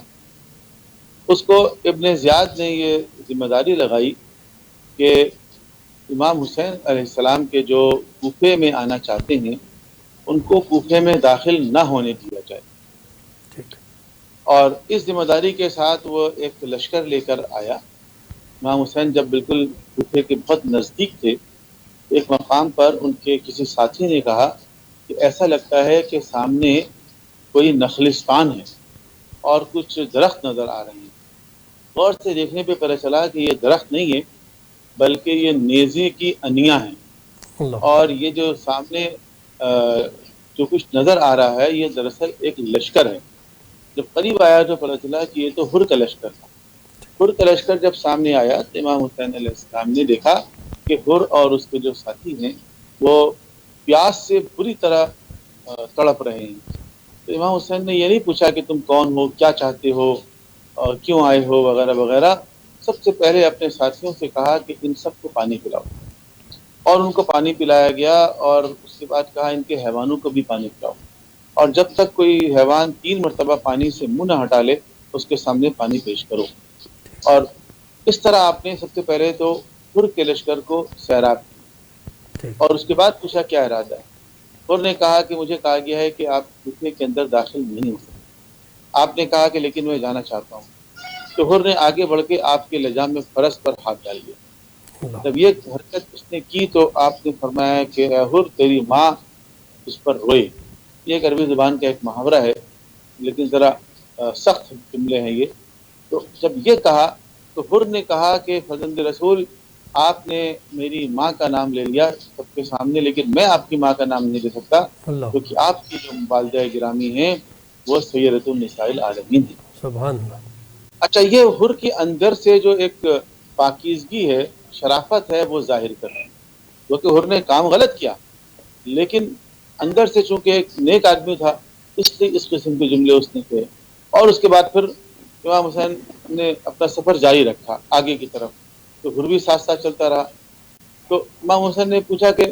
اس کو ابن زیاد نے یہ ذمہ داری لگائی کہ امام حسین علیہ السلام کے جو کوفے میں آنا چاہتے ہیں ان کو کوفے میں داخل نہ ہونے دیا جائے. ٹھیک. اور اس ذمہ داری کے ساتھ وہ ایک لشکر لے کر آیا. امام حسین جب بالکل کوفے کے بہت نزدیک تھے، ایک مقام پر ان کے کسی ساتھی نے کہا کہ ایسا لگتا ہے کہ سامنے کوئی نخلستان ہے اور کچھ درخت نظر آ رہے ہیں. غور سے دیکھنے پہ پتہ چلا کہ یہ درخت نہیں ہے بلکہ یہ نیزے کی انیاں ہیں، اللہ. اور یہ جو سامنے جو کچھ نظر آ رہا ہے یہ دراصل ایک لشکر ہے. جب قریب آیا تو پتہ چلا کہ یہ تو حر کا لشکر تھا. حر کا لشکر جب سامنے آیا تو امام حسین علیہ السلام نے دیکھا کہ حر اور اس کے جو ساتھی ہیں وہ پیاس سے بری طرح تڑپ رہے ہیں. تو امام حسین نے یہ نہیں پوچھا کہ تم کون ہو، کیا چاہتے ہو اور کیوں آئے ہو وغیرہ وغیرہ. سب سے پہلے اپنے ساتھیوں سے کہا کہ ان سب کو پانی پلاؤ، اور ان کو پانی پلایا گیا. اور اس کے بعد کہا ان کے حیوانوں کو بھی پانی پلاؤ، اور جب تک کوئی حیوان 3 مرتبہ پانی سے منہ نہ ہٹا لے اس کے سامنے پانی پیش کرو. اور اس طرح آپ نے سب سے پہلے تو حر کے لشکر کو سیراب کی، اور اس کے بعد پوچھا کیا ارادہ ہے. حر نے کہا کہ مجھے کہا گیا ہے کہ آپ کوفے کے اندر داخل نہیں ہو سکتے. آپ نے کہا کہ لیکن میں جانا چاہتا ہوں. تو حر نے آگے بڑھ کے آپ کے لجام میں فرس پر ہاتھ ڈال دیا. جب یہ حرکت اس نے کی تو آپ نے فرمایا کہ اے حر تیری ماں اس پر روئے. یہ ایک عربی زبان کا ایک محاورہ ہے لیکن ذرا سخت جملے ہیں یہ. تو جب یہ کہا تو حر نے کہا کہ فرزند رسول آپ نے میری ماں کا نام لے لیا سب کے سامنے، لیکن میں آپ کی ماں کا نام نہیں لے سکتا کیونکہ آپ کی جو والدہ گرامی ہیں وہ سیدۃ النساء العالمین ہیں. سبحان اللہ. اچھا، یہ حر کے اندر سے جو ایک پاکیزگی ہے، شرافت ہے، وہ ظاہر کر رہے ہیں. کیونکہ حر نے کام غلط کیا لیکن اندر سے چونکہ ایک نیک آدمی تھا اس لیے اس قسم کے جملے اس نے کہے. اور اس کے بعد پھر امام حسین نے اپنا سفر جاری رکھا آگے کی طرف، تو حر بھی ساتھ ساتھ چلتا رہا. تو امام حسین نے پوچھا کہ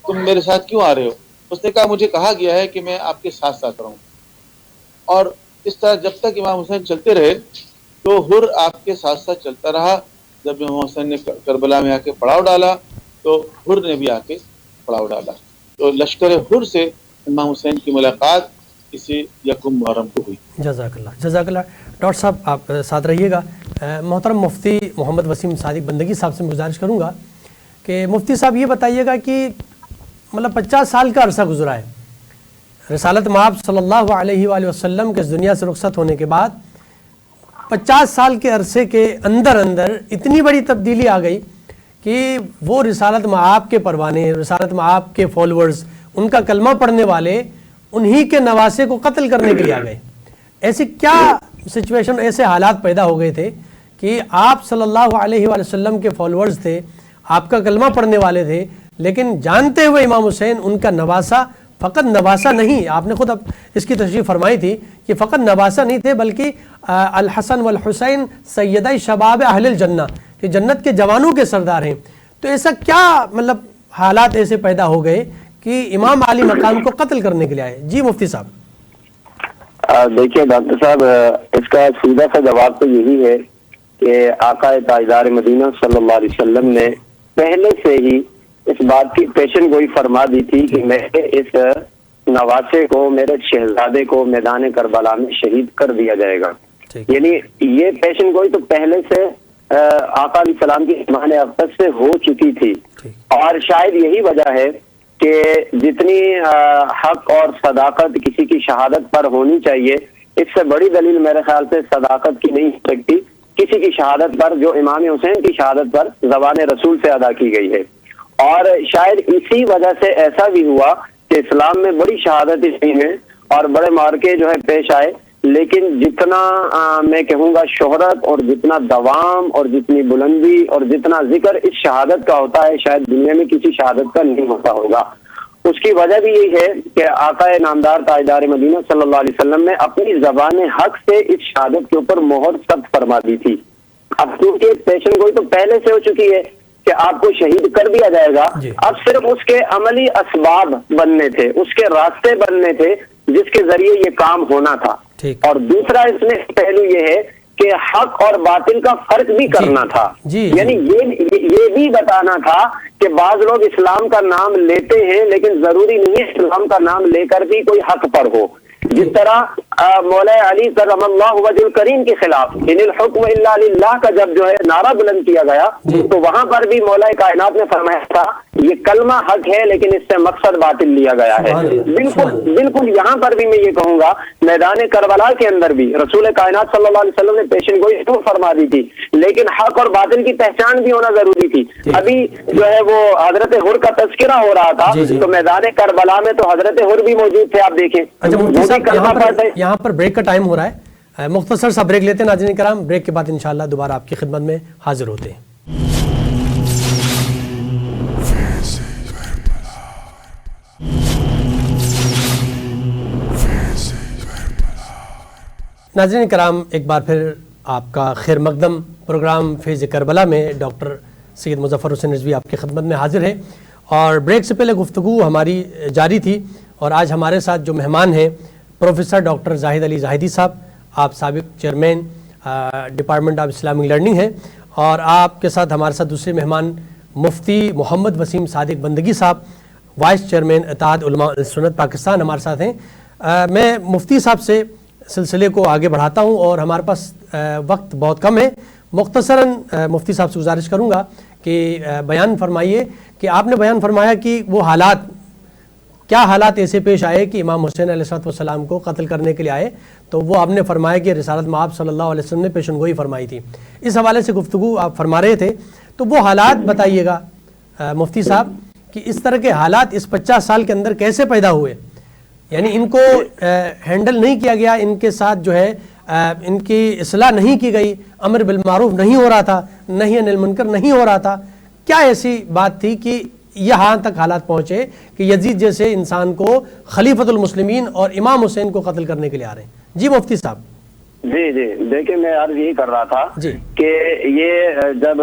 تم میرے ساتھ کیوں آ رہے ہو؟ اس نے کہا مجھے کہا گیا ہے کہ میں آپ کے ساتھ ساتھ رہوں. اور اس طرح جب تک امام حسین چلتے رہے تو حر آپ کے ساتھ ساتھ چلتا رہا. جب امام حسین نے کربلا میں آ کے پڑاؤ ڈالا تو حر نے بھی آ کے پڑاؤ ڈالا. تو لشکر حر سے امام حسین کی ملاقات اسی یکم محرم کو ہوئی. جزاک اللہ. جزاک اللہ. ڈاکٹر صاحب آپ ساتھ رہیے گا. محترم مفتی محمد وسیم صادق بندگی صاحب سے گزارش کروں گا کہ مفتی صاحب یہ بتائیے گا کہ مطلب 50 سال کا عرصہ گزرا ہے رسالت مآب صلی اللہ علیہ وآلہ وسلم کے اس دنیا سے رخصت ہونے کے بعد. 50 سال کے عرصے کے اندر اتنی بڑی تبدیلی آ گئی کہ وہ رسالت مآب کے پروانے، رسالت مآب کے فالورز، ان کا کلمہ پڑھنے والے انہی کے نواسے کو قتل کرنے کے لیے آ گئے. ایسی کیا سچویشن، ایسے حالات پیدا ہو گئے تھے کہ آپ صلی اللہ علیہ وآلہ وسلم کے فالورز تھے، آپ کا کلمہ پڑھنے والے تھے، لیکن جانتے ہوئے امام حسین ان کا نواسا، فقط نواسا نہیں، آپ نے خود اب اس کی تشریح فرمائی تھی کہ فقط نواسا نہیں تھے بلکہ الحسن والحسین سیدہ شباب اہل الجنہ، کہ جنت کے جوانوں کے سردار ہیں. تو ایسا کیا مطلب حالات ایسے پیدا ہو گئے کہ امام علی مقام کو قتل کرنے کے لیے آئے؟ جی مفتی صاحب. دیکھیے ڈاکٹر صاحب، اس کا سیدھا سا جواب تو یہی ہے کہ آقا تاجدار مدینہ صلی اللہ علیہ وسلم نے پہلے سے ہی اس بات کی پیشن گوئی فرما دی تھی کہ میرے اس نواسے کو، میرے شہزادے کو میدان کربلا میں شہید کر دیا جائے گا. یعنی یہ پیشن گوئی تو پہلے سے آقا علیہ السلام کی ایمان اقدس سے ہو چکی تھی. اور شاید یہی وجہ ہے کہ جتنی حق اور صداقت کسی کی شہادت پر ہونی چاہیے، اس سے بڑی دلیل میرے خیال سے صداقت کی نہیں ہو سکتی کسی کی شہادت پر جو امام حسین کی شہادت پر زبان رسول سے ادا کی گئی ہے. اور شاید اسی وجہ سے ایسا بھی ہوا کہ اسلام میں بڑی شہادت ہوئی ہیں اور بڑے مارکے جو ہے پیش آئے لیکن جتنا میں کہوں گا شہرت اور جتنا دوام اور جتنی بلندی اور جتنا ذکر اس شہادت کا ہوتا ہے شاید دنیا میں کسی شہادت کا نہیں ہوتا ہوگا۔ اس کی وجہ بھی یہی ہے کہ آقا نامدار تاجدار مدینہ صلی اللہ علیہ وسلم نے اپنی زبان حق سے اس شہادت کے اوپر مہر ثبت فرما دی تھی۔ اب کیونکہ پیشن گوئی تو پہلے سے ہو چکی ہے کہ آپ کو شہید کر دیا جائے گا، اب صرف اس کے عملی اسباب بننے تھے، اس کے راستے بننے تھے جس کے ذریعے یہ کام ہونا تھا۔ اور دوسرا اس میں پہلو یہ ہے کہ حق اور باطل کا فرق بھی کرنا تھا، یعنی یہ بھی بتانا تھا کہ بعض لوگ اسلام کا نام لیتے ہیں لیکن ضروری نہیں ہے اسلام کا نام لے کر بھی کوئی حق پر ہو۔ جس طرح مولا علی کرم اللہ وجہ الکریم کے خلاف ان الحکم الا للہ کا جب جو ہے نعرہ بلند کیا گیا تو وہاں پر بھی مولا کائنات نے فرمایا تھا یہ کلمہ حق ہے لیکن اس سے مقصد باطل لیا گیا ہے۔ بالکل یہاں پر بھی میں یہ کہوں گا میدان کربلا کے اندر بھی رسول کائنات صلی اللہ علیہ وسلم نے پیشن گوئی تو فرما دی تھی لیکن حق اور باطل کی پہچان بھی ہونا ضروری تھی۔ ابھی جو ہے وہ حضرت حر کا تذکرہ ہو رہا تھا تو میدان کربلا میں تو حضرت حر بھی موجود تھے، آپ دیکھیں۔ یہاں پر بریک کا ٹائم ہو رہا ہے، مختصر سا بریک لیتے ہیں ناظرین کرام، بریک کے بعد انشاءاللہ دوبارہ آپ کی خدمت میں حاضر ہوتے ہیں۔ ناظرین کرام ایک بار پھر آپ کا خیر مقدم پروگرام فیض کربلا میں ڈاکٹر سید مظفر حسین رضوی آپ کی خدمت میں حاضر ہے، اور بریک سے پہلے گفتگو ہماری جاری تھی اور آج ہمارے ساتھ جو مہمان ہیں پروفیسر ڈاکٹر زاہد علی زاہدی صاحب، آپ سابق chairman department of Islamic learning ہیں، اور آپ کے ساتھ ہمارے ساتھ دوسرے مہمان مفتی محمد وسیم صادق بندگی صاحب، وائس چیئرمین اتحاد علماء سنت پاکستان ہمارے ساتھ ہیں۔ میں مفتی صاحب سے سلسلے کو آگے بڑھاتا ہوں اور ہمارے پاس وقت بہت کم ہے، مختصراً مفتی صاحب سے گزارش کروں گا کہ بیان فرمائیے کہ آپ نے بیان فرمایا کہ وہ حالات، کیا حالات ایسے پیش آئے کہ امام حسین علیہ السلام کو قتل کرنے کے لیے آئے، تو وہ آپ نے فرمایا کہ رسالت مآب صلی اللہ علیہ وسلم نے پیشن گوئی فرمائی تھی۔ اس حوالے سے گفتگو آپ فرما رہے تھے، تو وہ حالات بتائیے گا مفتی صاحب کہ اس طرح کے حالات اس 50 سال کے اندر کیسے پیدا ہوئے، یعنی ان کو ہینڈل نہیں کیا گیا، ان کے ساتھ جو ہے ان کی اصلاح نہیں کی گئی، امر بالمعروف نہیں ہو رہا تھا، نہی عن المنکر نہیں ہو رہا تھا، کیا ایسی بات تھی کہ یہاں تک حالات پہنچے کہ یزید جیسے انسان کو خلیفۃ المسلمین اور امام حسین کو قتل کرنے کے لیے آ رہے ہیں؟ جی مفتی صاحب۔ جی دیکھیں میں عرض یہی کر رہا تھا کہ یہ جب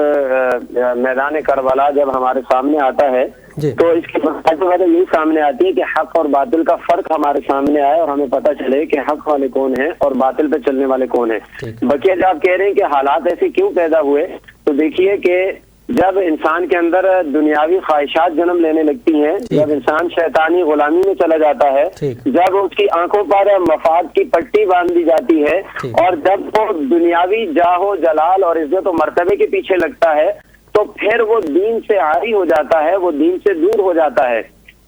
میدان کربلا جب ہمارے سامنے آتا ہے تو اس کی وجہ یہی سامنے آتی ہے کہ حق اور باطل کا فرق ہمارے سامنے آئے اور ہمیں پتہ چلے کہ حق والے کون ہیں اور باطل پہ چلنے والے کون ہیں۔ بقیہ جب آپ کہہ رہے ہیں کہ حالات ایسے کیوں پیدا ہوئے، تو دیکھیے کہ جب انسان کے اندر دنیاوی خواہشات جنم لینے لگتی ہیں، جب انسان شیطانی غلامی میں چلا جاتا ہے، جب اس کی آنکھوں پر مفاد کی پٹی باندھ دی جاتی ہے اور جب وہ دنیاوی جاہ و جلال اور عزت و مرتبے کے پیچھے لگتا ہے تو پھر وہ دین سے عاری ہو جاتا ہے، وہ دین سے دور ہو جاتا ہے۔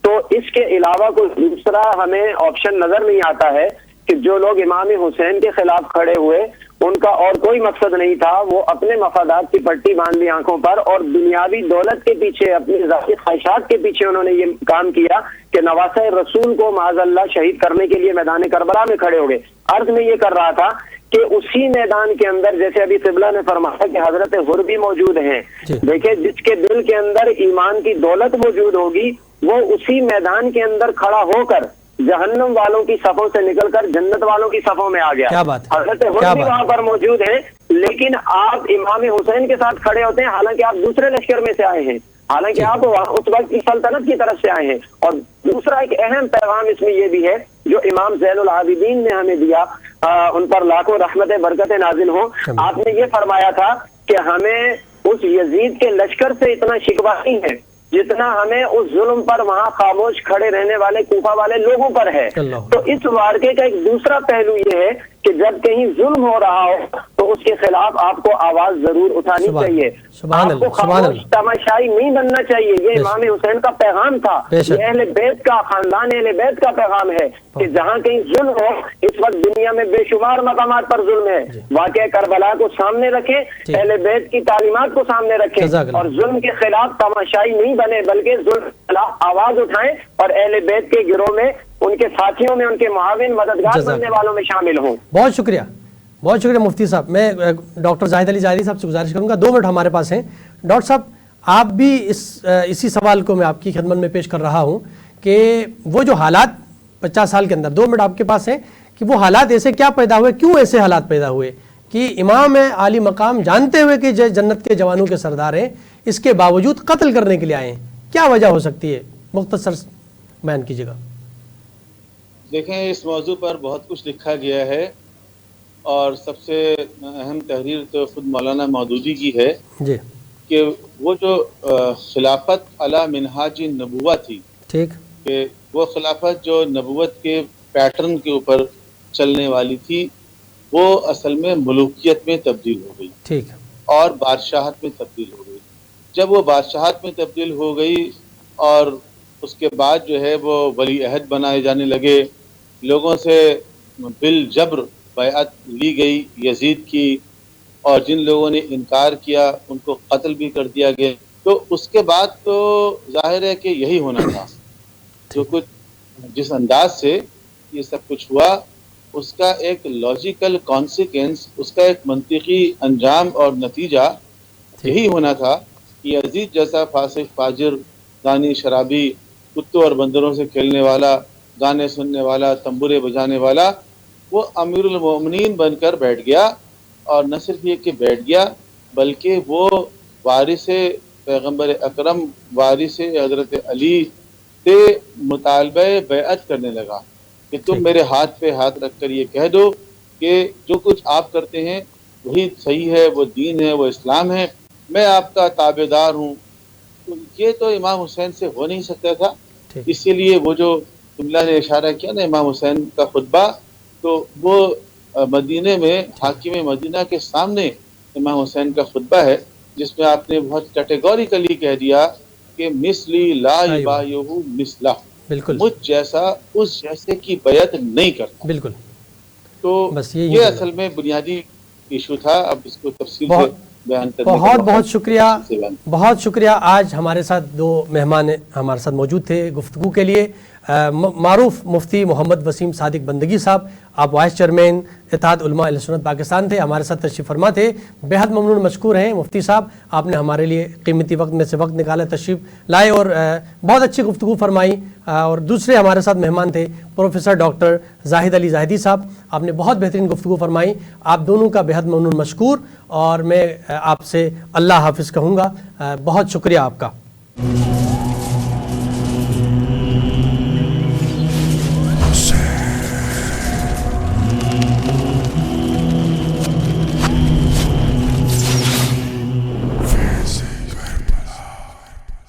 تو اس کے علاوہ کوئی دوسرا ہمیں آپشن نظر نہیں آتا ہے کہ جو لوگ امام حسین کے خلاف کھڑے ہوئے ان کا اور کوئی مقصد نہیں تھا، وہ اپنے مفادات کی پٹی باندھ لی آنکھوں پر اور دنیاوی دولت کے پیچھے، اپنی ذاتی خواہشات کے پیچھے انہوں نے یہ کام کیا کہ نواسہ رسول کو معاذ اللہ شہید کرنے کے لیے میدان کربلا میں کھڑے ہو گئے۔ عرض میں یہ کر رہا تھا کہ اسی میدان کے اندر جیسے ابھی قبلہ نے فرمایا کہ حضرت حر بھی موجود ہیں، دیکھیں جس کے دل کے اندر ایمان کی دولت موجود ہوگی وہ اسی میدان کے اندر کھڑا ہو کر جہنم والوں کی صفوں سے نکل کر جنت والوں کی صفوں میں آ گیا۔ حضرت حر بھی وہاں پر موجود ہیں، لیکن آپ امام حسین کے ساتھ کھڑے ہوتے ہیں حالانکہ آپ دوسرے لشکر میں سے آئے ہیں، حالانکہ آپ اس وقت کی سلطنت کی طرف سے آئے ہیں۔ اور دوسرا ایک اہم پیغام اس میں یہ بھی ہے جو امام زین العابدین نے ہمیں دیا، ان پر لاکھوں رحمتیں برکتیں نازل ہوں۔ آپ نے یہ فرمایا تھا کہ ہمیں اس یزید کے لشکر سے اتنا شکوہ نہیں ہے جتنا ہمیں اس ظلم پر وہاں خاموش کھڑے رہنے والے کوفہ والے لوگوں پر ہے۔ تو اس واقعے کا ایک دوسرا پہلو یہ ہے کہ جب کہیں ظلم ہو رہا ہو تو اس کے خلاف آپ کو آواز ضرور اٹھانی چاہیے، آپ کو خاموش تماشائی نہیں بننا چاہیے۔ یہ امام حسین کا پیغام تھا، یہ اہل بیت کا، خاندان اہل بیت کا پیغام ہے کہ جہاں کہیں ظلم ہو، اس وقت دنیا میں بے شمار مقامات پر ظلم ہے، واقعہ کربلا کو سامنے رکھیں، اہل بیت کی تعلیمات کو سامنے رکھیں اور ظلم کے خلاف تماشائی نہیں بنے بلکہ ظلم کے خلاف آواز اٹھائیں اور اہل بیت کے گروہ میں ان کے ساتھیوں میں، ان کے معاون مددگار جزاک بننے والوں میں شامل ہوں۔ بہت شکریہ مفتی صاحب۔ میں ڈاکٹر زاہد علی زاہدی صاحب سے گزارش کروں گا، 2 منٹ ہمارے پاس ہیں۔ ڈاکٹر صاحب آپ بھی اسی سوال کو میں آپ کی خدمت میں پیش کر رہا ہوں کہ وہ جو حالات 50 سال کے اندر، 2 منٹ آپ کے پاس ہیں، کہ وہ حالات ایسے کیا پیدا ہوئے، کیوں ایسے حالات پیدا ہوئے کہ امام عالی مقام جانتے ہوئے کہ جنت کے جوانوں کے سردار ہیں، اس کے باوجود قتل کرنے کے لیے آئے ہیں؟ کیا وجہ ہو سکتی ہے؟ مختصر بیان کیجیے گا۔ دیکھیں، اس موضوع پر بہت کچھ لکھا گیا ہے، اور سب سے اہم تحریر تو خود مولانا مودودی کی ہے جی، کہ وہ جو خلافت علی منہاج نبوہ تھی، ٹھیک، کہ وہ خلافت جو نبوت کے پیٹرن کے اوپر چلنے والی تھی، وہ اصل میں ملوکیت میں تبدیل ہو گئی، ٹھیک، اور بادشاہت میں تبدیل ہو گئی۔ جب وہ بادشاہت میں تبدیل ہو گئی اور اس کے بعد جو ہے وہ ولی عہد بنائے جانے لگے، لوگوں سے بالجبر بیعت لی گئی یزید کی، اور جن لوگوں نے انکار کیا ان کو قتل بھی کر دیا گیا، تو اس کے بعد تو ظاہر ہے کہ یہی ہونا تھا۔ جو کچھ جس انداز سے یہ سب کچھ ہوا، اس کا ایک لاجیکل کانسیکوینس، اس کا ایک منطقی انجام اور نتیجہ یہی ہونا تھا کہ یزید جیسا فاسق، فاجر، زانی، شرابی، کتوں اور بندروں سے کھیلنے والا، گانے سننے والا، تنبورے بجانے والا، وہ امیر المومنین بن کر بیٹھ گیا، اور نہ صرف یہ کہ بیٹھ گیا بلکہ وہ وارث پیغمبر اکرم، وارث حضرت علی سے مطالبہ بیعت کرنے لگا کہ تم میرے ہاتھ پہ ہاتھ رکھ کر یہ کہہ دو کہ جو کچھ آپ کرتے ہیں وہی صحیح ہے، وہ دین ہے، وہ اسلام ہے، میں آپ کا تابع دار ہوں۔ تو یہ تو امام حسین سے ہو نہیں سکتا تھا، اسی لیے وہ جو جملہ نے اشارہ کیا نا امام حسین کا خطبہ، تو وہ مدینے میں حاکم مدینہ کے سامنے امام حسین کا خطبہ ہے، جس میں آپ نے بہت کیٹیگوریکلی کہہ دیا کہ مثلی لا یبایعہ مثلہ، بالکل، مجھ جیسا اس جیسے کی بیعت نہیں کرتا۔ بالکل، تو بس یہ اصل میں بنیادی ایشو تھا۔ اب اس کو تفصیل سے بیان کرنے کا بہت شکریہ۔ آج ہمارے ساتھ 2 مہمان ہمارے ساتھ موجود تھے گفتگو کے لیے۔ معروف مفتی محمد وسیم صادق بندگی صاحب، آپ وائس چیئرمین اتحاد علماء اہل سنت پاکستان تھے، ہمارے ساتھ تشریف فرما تھے، بہت ممنون مشکور ہیں مفتی صاحب، آپ نے ہمارے لیے قیمتی وقت میں سے وقت نکالا، تشریف لائے اور بہت اچھی گفتگو فرمائی۔ اور دوسرے ہمارے ساتھ مہمان تھے پروفیسر ڈاکٹر زاہد علی زاہدی صاحب، آپ نے بہت بہترین گفتگو فرمائی، آپ دونوں کا بہت ممنون مشکور، اور میں آپ سے اللہ حافظ کہوں گا۔ بہت شکریہ آپ کا۔